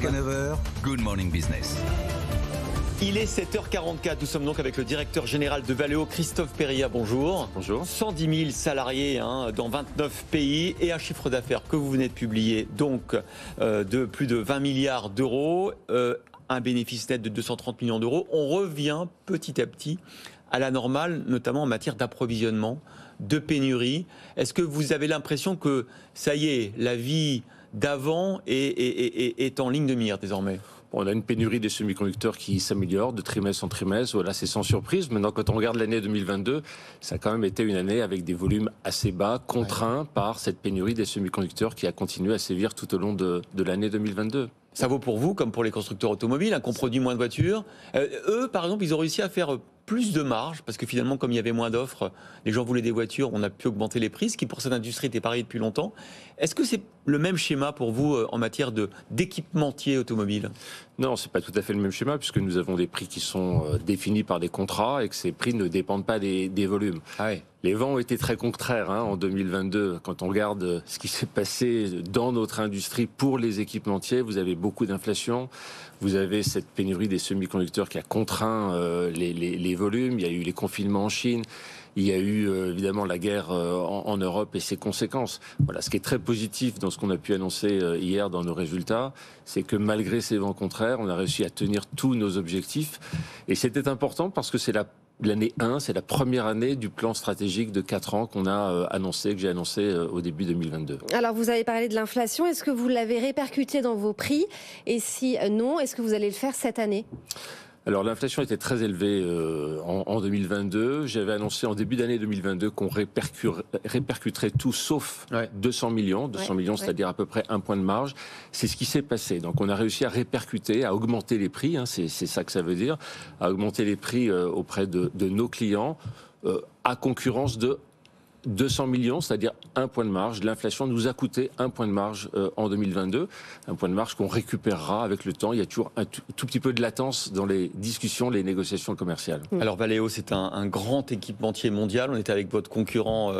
Jusqu'à 9h, Good Morning Business. Il est 7h44, nous sommes donc avec le directeur général de Valeo, Christophe Périllat, bonjour. Bonjour. 110 000 salariés dans 29 pays et un chiffre d'affaires que vous venez de publier, donc de plus de 20 milliards d'euros, un bénéfice net de 230 millions d'euros. On revient petit à petit à la normale, notamment en matière d'approvisionnement, de pénurie. Est-ce que vous avez l'impression que, ça y est, la vie d'avant est en ligne de mire désormais ? On a une pénurie des semi-conducteurs qui s'améliore de trimestre en trimestre. Voilà, c'est sans surprise. Maintenant, quand on regarde l'année 2022, ça a quand même été une année avec des volumes assez bas, contraints par cette pénurie des semi-conducteurs qui a continué à sévir tout au long de l'année 2022. Ça vaut pour vous comme pour les constructeurs automobiles, qu'on produit moins de voitures. Eux, par exemple, ils ont réussi à faire plus de marge, parce que finalement, comme il y avait moins d'offres, les gens voulaient des voitures, on a pu augmenter les prix, ce qui pour cette industrie était pareil depuis longtemps. Est-ce que c'est le même schéma pour vous en matière d'équipementier automobile ? Non, c'est pas tout à fait le même schéma, puisque nous avons des prix qui sont définis par des contrats et que ces prix ne dépendent pas des volumes. Ah ouais. Les vents ont été très contraires en 2022. Quand on regarde ce qui s'est passé dans notre industrie pour les équipementiers, vous avez beaucoup d'inflation, vous avez cette pénurie des semi-conducteurs qui a contraint les volumes, il y a eu les confinements en Chine, il y a eu évidemment la guerre en Europe et ses conséquences. Voilà, ce qui est très positif dans ce qu'on a pu annoncer hier dans nos résultats, c'est que malgré ces vents contraires, on a réussi à tenir tous nos objectifs. Et c'était important parce que c'est l'année 1, c'est la première année du plan stratégique de 4 ans qu'on a annoncé, que j'ai annoncé au début 2022. Alors vous avez parlé de l'inflation, est-ce que vous l'avez répercuté dans vos prix ? Et si non, est-ce que vous allez le faire cette année ? Alors l'inflation était très élevée en 2022. J'avais annoncé en début d'année 2022 qu'on répercuterait tout sauf 200 millions. 200 millions, c'est-à-dire à peu près 1 point de marge. C'est ce qui s'est passé. Donc on a réussi à répercuter, à augmenter les prix, c'est ça que ça veut dire, à augmenter les prix auprès de nos clients à concurrence de 200 millions, c'est-à-dire 1 point de marge. L'inflation nous a coûté 1 point de marge en 2022, un point de marge qu'on récupérera avec le temps. Il y a toujours un tout petit peu de latence dans les discussions, les négociations commerciales. Alors Valeo, c'est un grand équipementier mondial. On était avec votre concurrent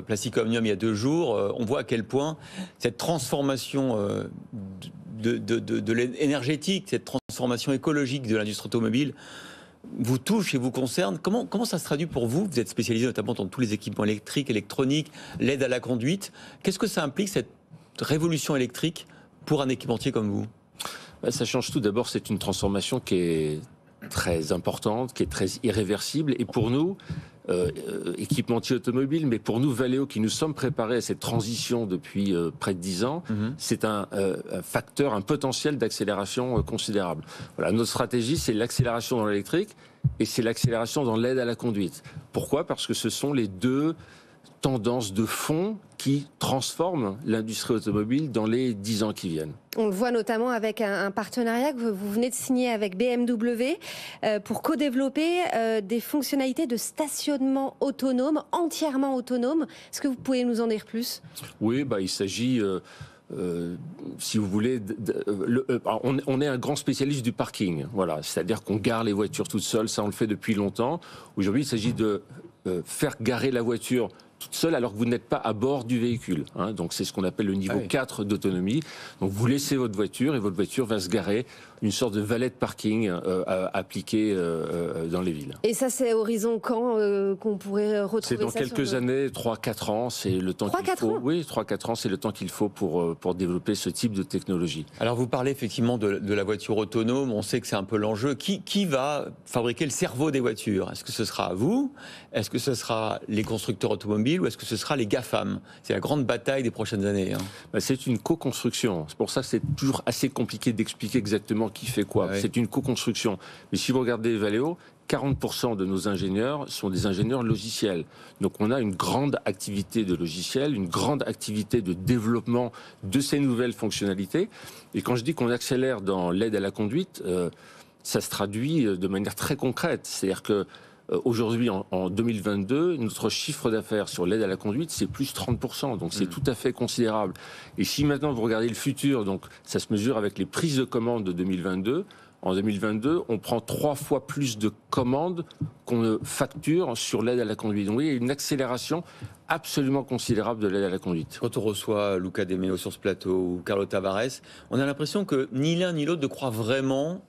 Plastic Omnium il y a 2 jours. On voit à quel point cette transformation énergétique, cette transformation écologique de l'industrie automobile vous touche et vous concerne. Comment ça se traduit pour vous ? Vous êtes spécialisé notamment dans tous les équipements électriques, électroniques, l'aide à la conduite. Qu'est-ce que ça implique, cette révolution électrique, pour un équipementier comme vous ? Ça change tout. D'abord, c'est une transformation qui est très importante, qui est très irréversible. Et pour nous, équipementier automobile, mais pour nous, Valeo, qui nous sommes préparés à cette transition depuis près de 10 ans, c'est un facteur, un potentiel d'accélération considérable. Voilà, notre stratégie, c'est l'accélération dans l'électrique et c'est l'accélération dans l'aide à la conduite. Pourquoi ? Parce que ce sont les deux tendances de fond qui transforment l'industrie automobile dans les 10 ans qui viennent. On le voit notamment avec un partenariat que vous venez de signer avec BMW pour co-développer des fonctionnalités de stationnement autonome, entièrement autonome. Est-ce que vous pouvez nous en dire plus ? Oui, il s'agit... si vous voulez, on est un grand spécialiste du parking. Voilà, c'est-à-dire qu'on gare les voitures toutes seules, ça on le fait depuis longtemps. Aujourd'hui, il s'agit de faire garer la voiture toute seule alors que vous n'êtes pas à bord du véhicule. Donc c'est ce qu'on appelle le niveau 4 d'autonomie. Donc vous laissez votre voiture et votre voiture va se garer, une sorte de valet de parking appliqué dans les villes. Et ça, c'est horizon quand qu'on pourrait retrouver ça ? C'est dans quelques années, 3-4 ans, c'est le temps qu'il faut. Oui, 3-4 ans, c'est le temps qu'il faut pour développer ce type de technologie. Alors vous parlez effectivement de la voiture autonome, on sait que c'est un peu l'enjeu. Qui va fabriquer le cerveau des voitures ? Est-ce que ce sera vous ? Est-ce que ce sera les constructeurs automobiles ? Ou est-ce que ce sera les GAFAM ? C'est la grande bataille des prochaines années. C'est une co-construction. C'est pour ça que c'est toujours assez compliqué d'expliquer exactement qui fait quoi. C'est une co-construction. Mais si vous regardez Valeo, 40% de nos ingénieurs sont des ingénieurs logiciels. Donc on a une grande activité de logiciels, une grande activité de développement de ces nouvelles fonctionnalités. Et quand je dis qu'on accélère dans l'aide à la conduite, ça se traduit de manière très concrète. C'est-à-dire que aujourd'hui, en 2022, notre chiffre d'affaires sur l'aide à la conduite, c'est plus 30%. Donc c'est tout à fait considérable. Et si maintenant vous regardez le futur, donc ça se mesure avec les prises de commandes de 2022, en 2022, on prend 3 fois plus de commandes qu'on ne facture sur l'aide à la conduite. Donc oui, il y a une accélération absolument considérable de l'aide à la conduite. Quand on reçoit Luca De Meo sur ce plateau ou Carlo Tavares, on a l'impression que ni l'un ni l'autre ne croit vraiment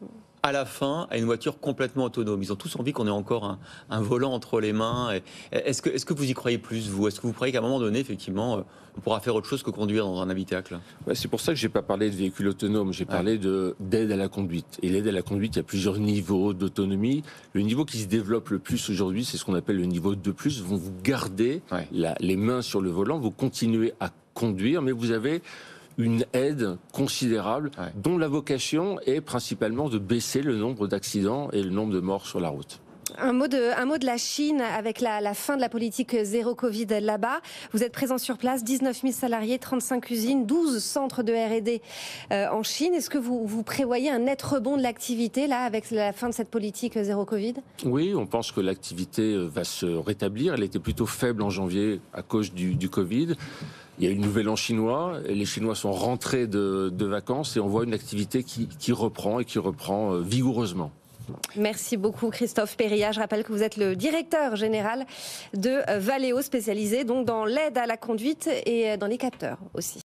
à la fin à une voiture complètement autonome. Ils ont tous envie qu'on ait encore un volant entre les mains. Est-ce que vous y croyez plus, vous? Est-ce que vous croyez qu'à un moment donné, effectivement, on pourra faire autre chose que conduire dans un habitacle? C'est pour ça que je n'ai pas parlé de véhicules autonomes, j'ai parlé d'aide à la conduite. Et l'aide à la conduite, il y a plusieurs niveaux d'autonomie. Le niveau qui se développe le plus aujourd'hui, c'est ce qu'on appelle le niveau 2+. Vous gardez les mains sur le volant, vous continuez à conduire, mais vous avez une aide considérable dont la vocation est principalement de baisser le nombre d'accidents et le nombre de morts sur la route. Un mot de la Chine avec la fin de la politique zéro Covid là-bas. Vous êtes présent sur place, 19 000 salariés, 35 usines, 12 centres de R&D en Chine. Est-ce que vous prévoyez un net rebond de l'activité là avec la fin de cette politique zéro Covid? Oui, on pense que l'activité va se rétablir. Elle était plutôt faible en janvier à cause du Covid. Il y a une nouvelle an chinois, les Chinois sont rentrés de vacances et on voit une activité qui reprend et qui reprend vigoureusement. Merci beaucoup Christophe Périllat. Je rappelle que vous êtes le directeur général de Valeo, spécialisé donc dans l'aide à la conduite et dans les capteurs aussi.